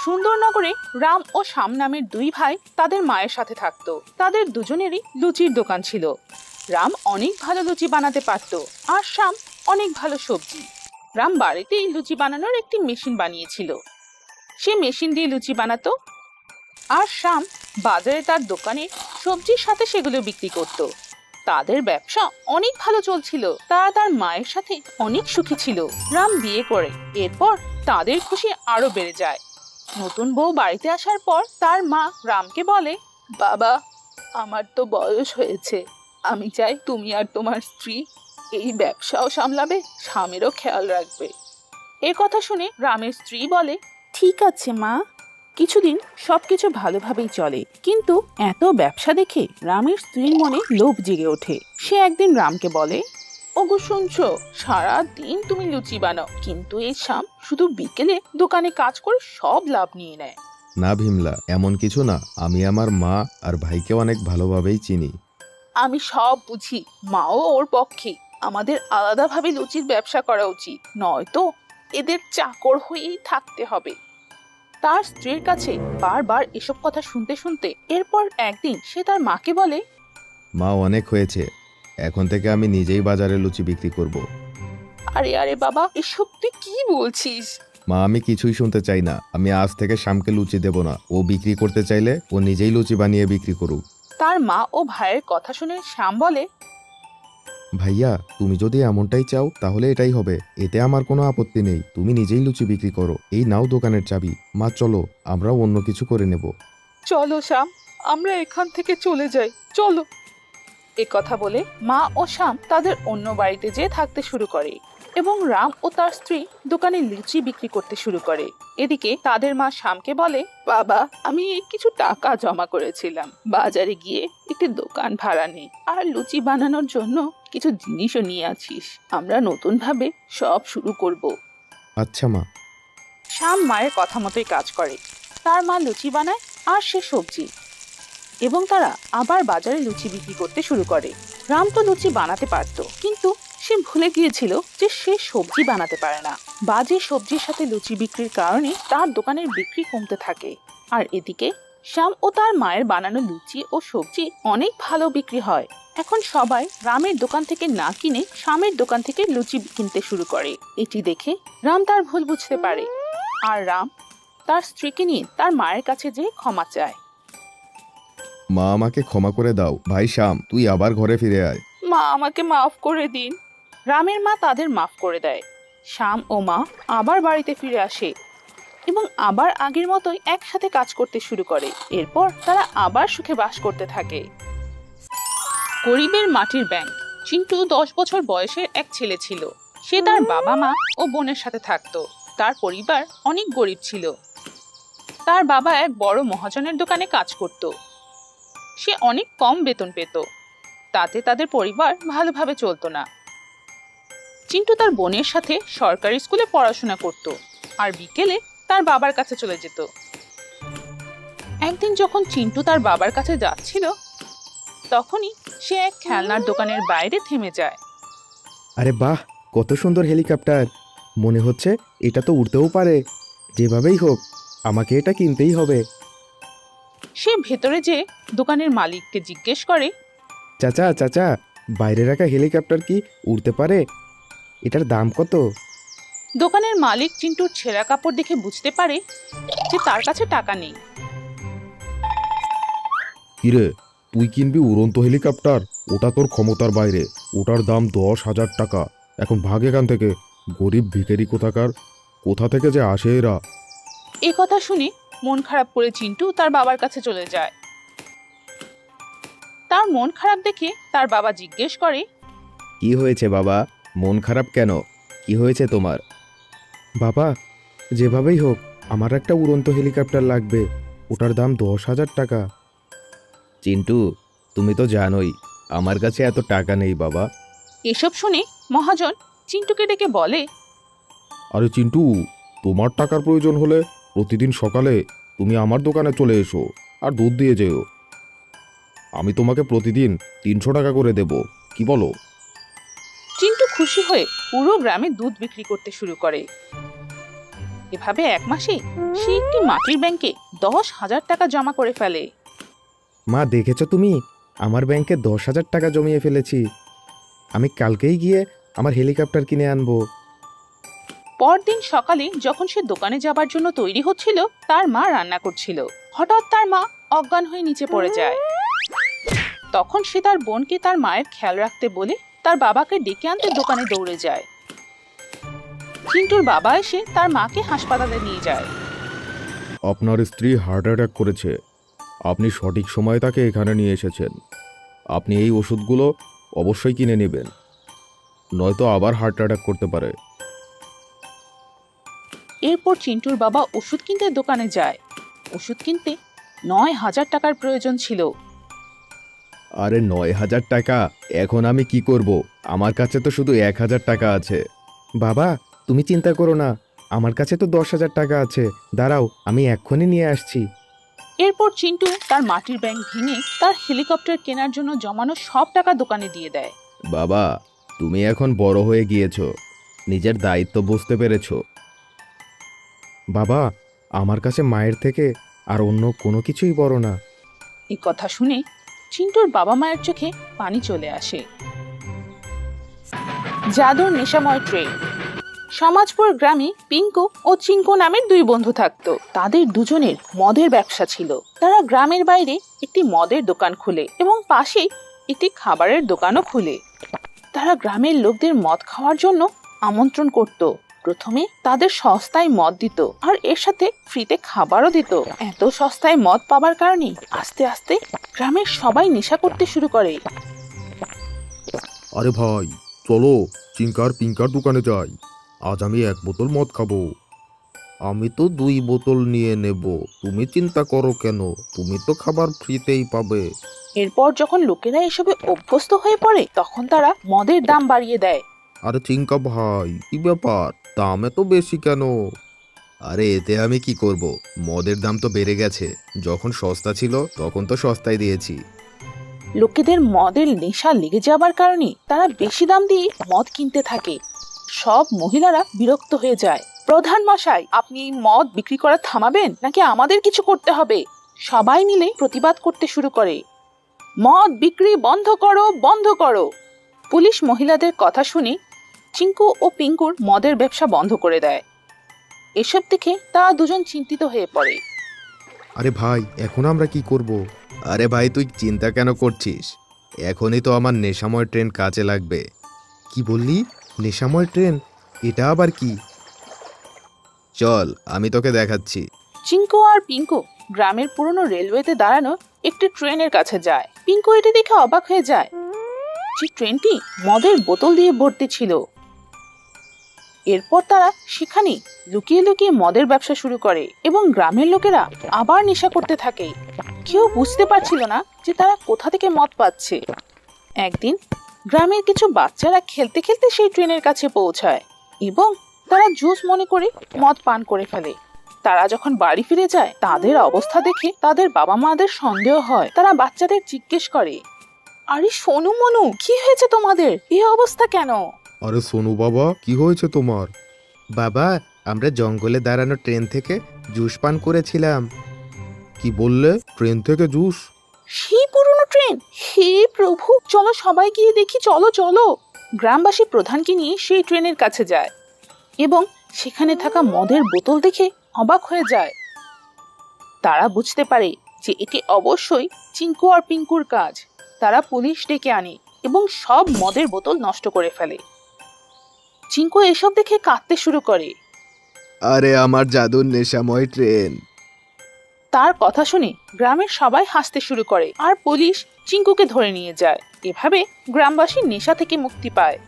সুন্দরনগরে রাম ও শ্যাম নামের দুই ভাই তাদের মায়ের সাথে থাকতো। তাদের দুজনেরই লুচির দোকান ছিল। রাম অনেক ভালো লুচি বানাতে পারত, আর শ্যাম অনেক ভালো সবজি। রাম বাড়িতেই লুচি বানানোর একটি মেশিন বানিয়েছিল। সে মেশিন দিয়ে লুচি বানাতো, আর শ্যাম বাজারে তার দোকানে সবজির সাথে সেগুলো বিক্রি করত। তাদের ব্যবসা অনেক ভালো চলছিল। তারা তার মায়ের সাথে অনেক সুখী ছিল। রাম বিয়ে করে, এরপর তাদের খুশি আরো বেড়ে যায়। নতুন বউ বাড়িতে আসার পর তার মা রামকে বলে, বাবা, আমার তো বয়স হয়েছে, আমি চাই তুমি আর তোমার স্ত্রী এই ব্যবসাও সামলাবে, স্বামীরও খেয়াল রাখবে। এ কথা শুনে রামের স্ত্রী বলে, ঠিক আছে মা, কিছুদিন সবকিছু ভালোভাবেই চলে। কিন্তু এত ব্যবসা দেখে রামের স্ত্রীর মনে লোভ জেগে ওঠে। সে একদিন রামকে বলে, ওগো শুনছো, সারা দিন তুমি লুচি বানাও, কিন্তু এই শ্যাম শুধু বিকেলে দোকানে কাজ করে সব লাভ নিয়ে নেয়। না ভীমলা, এমন কিছু না। আমি আমার মা আর ভাইকে অনেক ভালোভাবেই চিনি। আমি সব বুঝি, মাও ওর পক্ষে। আমাদের আলাদাভাবে লুচির ব্যবসা করা উচিত, নয়তো এদের চাকর হয়েই থাকতে হবে। তার স্ত্রীর কাছে বারবার এসব কথা শুনতে শুনতে এরপর একদিন সে তার মাকে বলে, মা, অনেক হয়েছে, এখন থেকে আমি নিজেই বাজারে লুচি বিক্রি করব। আরে আরে বাবা, এসব তুই কি বলছিস? মা, আমি কিছুই শুনতে চাই না। আমি আজ থেকে শ্যামকে লুচি দেব না। ও বিক্রি করতে চাইলে ও নিজেই লুচি বানিয়ে বিক্রি করুক। তার মা ও ভাইয়ের কথা শুনে শ্যাম বলে, ভাইয়া, তুমি যদি এমনটাই চাও তাহলে এটাই হবে। এতে আমার কোনো আপত্তি নেই। তুমি নিজেই লুচি বিক্রি করো। এই নাও দোকানের চাবি। মা, চলো, আমরা অন্য কিছু করে নেব। চলো শ্যাম, আমরা এখান থেকে চলে যাই, চলো। এ কথা বলে মা ও শ্যাম তাদের অন্য বাড়িতে যেয়ে থাকতে শুরু করে, এবং রাম ও তার স্ত্রী দোকানে লুচি বিক্রি করতে শুরু করে। এদিকে তাদের মা শ্যামকে বলে, বাবা, আমি কিছু টাকা জমা করেছিলাম, বাজারে গিয়ে একটি দোকান ভাড়া নেই, আর লুচি বানানোর জন্য কিছু জিনিসও নিয়ে আছিস। আমরা নতুন ভাবে সব শুরু করব। আচ্ছা মা। শ্যাম মায়ের কথা মতোই কাজ করে। তার মা লুচি বানায় আর সে সবজি, এবং তারা আবার বাজারে লুচি বিক্রি করতে শুরু করে। রাম তো লুচি বানাতে পারতো, কিন্তু সে ভুলে গিয়েছিল যে সে সবজি বানাতে পারে না। বাজে সবজির সাথে লুচি বিক্রির কারণে তার দোকানের বিক্রি কমতে থাকে। আর এদিকে শ্যাম ও তার মায়ের বানানো লুচি ও সবজি অনেক ভালো বিক্রি হয়। এখন সবাই রামের দোকান থেকে না কিনে শ্যামের দোকান থেকে লুচি কিনতে শুরু করে। এটি দেখে রাম তার ভুল বুঝতে পারে, আর রাম তার স্ত্রীকে নিয়ে তার মায়ের কাছে যেয়ে ক্ষমা চায়। মা, আমাকে ক্ষমা করে দাও। ভাই শ্যাম, তুই আবার ঘরে ফিরে আয়। মা, আমাকে মাফ করে দিন। রামের মা তাদের মাফ করে দেয়। শ্যাম ও মা আবার বাড়িতে ফিরে আসে এবং আবার আগের মতোই একসাথে কাজ করতে শুরু করে। এরপর তারা আবার সুখে বাস করতে থাকে। গরিবের মাটির ব্যাংক। চিন্টু 10 বছর বয়সের এক ছেলে ছিল। সে তার বাবা মা ও বোনের সাথে থাকতো। তার পরিবার অনেক গরিব ছিল। তার বাবা এক বড় মহাজনের দোকানে কাজ করত। সে অনেক কম বেতন পেত, তাতে তাদের পরিবার ভালোভাবে চলতো না। চিন্টু তার বোনের সাথে সরকারি স্কুলে পড়াশোনা করত, আর বিকেলে তার বাবার কাছে চলে যেত। একদিন যখন চিন্টু তার বাবার কাছে যাচ্ছিল, তখনই সে এক খেলনার দোকানের বাইরে থেমে যায়। আরে বাহ, কত সুন্দর হেলিকপ্টার! মনে হচ্ছে এটা তো উড়তেও পারে। যেভাবেই হোক, আমাকে এটা কিনতেই হবে। সে ভেতরে যে দোকানের মালিককে জিজ্ঞেস করে, চাচা চাচা, বাইরে রাখা হেলিকপ্টার কি উড়তে পারে? এটার দাম কত? দোকানের মালিক চিন্টুর ছেঁড়া কাপড় দেখে বুঝতে পারে যে তার কাছে টাকা নেই। কিরে, তুই কিনবি উড়ন্ত হেলিকপ্টার? ওটা তোর ক্ষমতার বাইরে। ওটার দাম 10,000 টাকা। এখন ভাগ এখান থেকে। গরিব ভিখারি কোথাকার, কোথা থেকে যে আসে এরা। এ কথা শুনে মন খারাপ করে চিন্টু তার বাবার কাছে চলে যায়। তার মন খারাপ দেখে তার বাবা জিজ্ঞেস করে, কি হয়েছে বাবা? মন খারাপ কেন? কি হয়েছে তোমার? বাবা, যেভাবেই হোক আমার একটা উড়ন্ত হেলিকপ্টার লাগবে। ওটার দাম 10,000 টাকা। চিন্টু, তুমি তো জানোই আমার কাছে এত টাকা নেই বাবা। এসব শুনে মহাজন চিন্টুকে ডেকে বলে, আরে চিন্টু, তোমার টাকার প্রয়োজন হলে প্রতিদিন সকালে তুমি আমার দোকানে চলে এসো আর দুধ দিয়ে যেও। আমি তোমাকে প্রতিদিন 300 টাকা করে দেব। কি বলো? চিন্টু খুশি হয়ে পুরো গ্রামে দুধ বিক্রি করতে শুরু করে। এভাবে 1 মাসে সে একটি মাটির ব্যাংকে 10,000 টাকা জমা করে ফেলে। মা, দেখেছো তুমি? আমার ব্যাংকে 10,000 টাকা জমিয়ে ফেলেছি। আমি কালকেই গিয়ে আমার হেলিকপ্টার কিনে আনবো। পরদিন সকালে যখন সে দোকানে যাবার জন্য তৈরি হচ্ছিল, তার মা রান্না করছিল। হঠাৎ তার মা অজ্ঞান হয়ে নিচে পড়ে যায়। তখন সে তার বোনকে তার মায়ের খেয়াল রাখতে বলে তার বাবাকে ডেকে আনতে দোকানে দৌড়ে যায়। চিন্টুর বাবা এসে তার মাকে হাসপাতালে নিয়ে যায়। আপনার স্ত্রী হার্ট অ্যাটাক করেছে। আপনি সঠিক সময়ে তাকে এখানে নিয়ে এসেছেন। আপনি এই ওষুধগুলো অবশ্যই কিনে নেবেন, নয়তো আবার হার্ট অ্যাটাক করতে পারে। এরপর চিন্টুর বাবা ওষুধ কিনতে দোকানে যায়। ওষুধ কিনতে 9,000 টাকার প্রয়োজন ছিল। আরে 9,000 টাকা! এখন আমি কি করব? আমার কাছে তো শুধু 1,000 টাকা আছে। বাবা, তুমি চিন্তা করো না, আমার কাছে তো 10,000 টাকা আছে। দাঁড়াও, আমি এক্ষুনি নিয়ে আসছি। এরপর চিন্টু তার মাটির ব্যাংক ভেঙে তার হেলিকপ্টার কেনার জন্য জমানো সব টাকা দোকানে দিয়ে দেয়। বাবা, তুমি এখন বড় হয়ে গিয়েছো, নিজের দায়িত্ব বুঝতে পেরেছো। বাবা, আমার কাছে মায়ের থেকে আর অন্য কোনো কিছুই বড় না। এই কথা শুনে চিন্টুর বাবা মায়ের চোখে পানি চলে আসে। জাদুর নেশাময় ট্রেন। সমাজপুর গ্রামে পিঙ্কু ও চিঙ্কু নামের 2 বন্ধু থাকতো। তাদের দুজনের মদের ব্যবসা ছিল। তারা গ্রামের বাইরে একটি মদের দোকান খুলে এবং পাশেই একটি খাবারের দোকানও খুলে। তারা গ্রামের লোকদের মদ খাওয়ার জন্য আমন্ত্রণ করত। প্রথমে তাদের সস্তায় মদ দিত আর এর সাথে ফ্রিতে খাবারও দিত। এত সস্তায় মদ পাবার কারণে আস্তে আস্তে গ্রামের সবাই নেশা করতে শুরু করে। আরে ভাই, চলো চিঙ্কার পিঙ্কার দোকানে যাই। আজ আমি 1 বোতল মদ খাবো। আমি তো 2 বোতল নিয়ে নেব, তুমি চিন্তা করো কেন? তুমি তো খাবার ফ্রিতেই পাবে। এরপর যখন লোকেরা এসবে অভ্যস্ত হয়ে পড়ে তখন তারা মদের দাম বাড়িয়ে দেয়। আরে চিঙ্কা ভাই, কি ব্যাপার? দাম এত বেশি কেন? আরে এতে আমি কি করব? মদের দাম তো বেড়ে গেছে। যখন সস্তা ছিল তখন তো সস্তায় দিয়েছি। লোকেদের মদের নেশা লেগে যাবার কারণে তারা বেশি দাম দিয়ে মদ কিনতে থাকে। সব মহিলারা বিরক্ত হয়ে যায়। প্রধান মশাই, আপনি এই মদ বিক্রি করা থামাবেন নাকি আমাদের কিছু করতে হবে? সবাই মিলে প্রতিবাদ করতে শুরু করে। মদ বিক্রি বন্ধ করো, বন্ধ করো। পুলিশ মহিলাদের কথা শুনে চিঙ্কু ও পিঙ্কুর মদের ব্যবসা বন্ধ করে দেয়। এসব দেখে তারা দুজন চিন্তিত হয়ে পড়ে। আরে ভাই, এখন আমরা কি করব? আরে ভাই, তুই চিন্তা কেন করছিস? এখনই তো আমার নেশাময় ট্রেন কাজে লাগবে। কি বললি? নেশাময় ট্রেন? এটা আবার কি? চল, আমি তোকে দেখাচ্ছি। চিঙ্কু আর পিঙ্কু গ্রামের পুরনো রেলওয়েতে দাঁড়ানো একটি ট্রেনের কাছে যায়। পিঙ্কু এটি দেখে অবাক হয়ে যায় যে ট্রেনটি মদের বোতল দিয়ে ভর্তি ছিল। এরপর তারা সেখানে লুকিয়ে লুকিয়ে মদের ব্যবসা শুরু করে এবং গ্রামের লোকেরা আবার নেশা করতে থাকে। কেউ বুঝতে পারছিল না যে তারা কোথা থেকে মদ পাচ্ছে। একদিন গ্রামের কিছু বাচ্চারা খেলতে খেলতে সেই ট্রেনের কাছে পৌঁছায় এবং তারা জুস মনে করে মদ পান করে ফেলে। তারা যখন বাড়ি ফিরে যায় তাদের অবস্থা দেখে তাদের বাবা মাদের সন্দেহ হয়। তারা বাচ্চাদের জিজ্ঞেস করে, আরে সোনু মনু, কি হয়েছে তোমাদের? এই অবস্থা কেন? আরে সোনু বাবা, কি হয়েছে তোমার? বাবা, আমরা জঙ্গলে দাঁড়ানো ট্রেন থেকে জুস পান করেছিলাম। কি বললে? ট্রেন থেকে জুস? সেই পুরনো ট্রেন! হে প্রভু, চলো সবাই গিয়ে দেখি, চলো চলো। গ্রামবাসী প্রধানকে নিয়ে সেই ট্রেনের কাছে যায় এবং সেখানে থাকা মদের বোতল দেখে অবাক হয়ে যায়। তারা বুঝতে পারে যে এটি অবশ্যই চিঙ্কু আর পিঙ্কুর কাজ। তারা পুলিশ ডেকে আনে এবং সব মদের বোতল নষ্ট করে ফেলে। চিঙ্কু এসব দেখে কাঁদতে শুরু করে। আরে আমার জাদুর নেশাময় ট্রেন! তার কথা শুনে গ্রামের সবাই হাসতে শুরু করে আর পুলিশ চিঙ্কুকে ধরে নিয়ে যায়। এভাবে গ্রামবাসী নেশা থেকে মুক্তি পায়।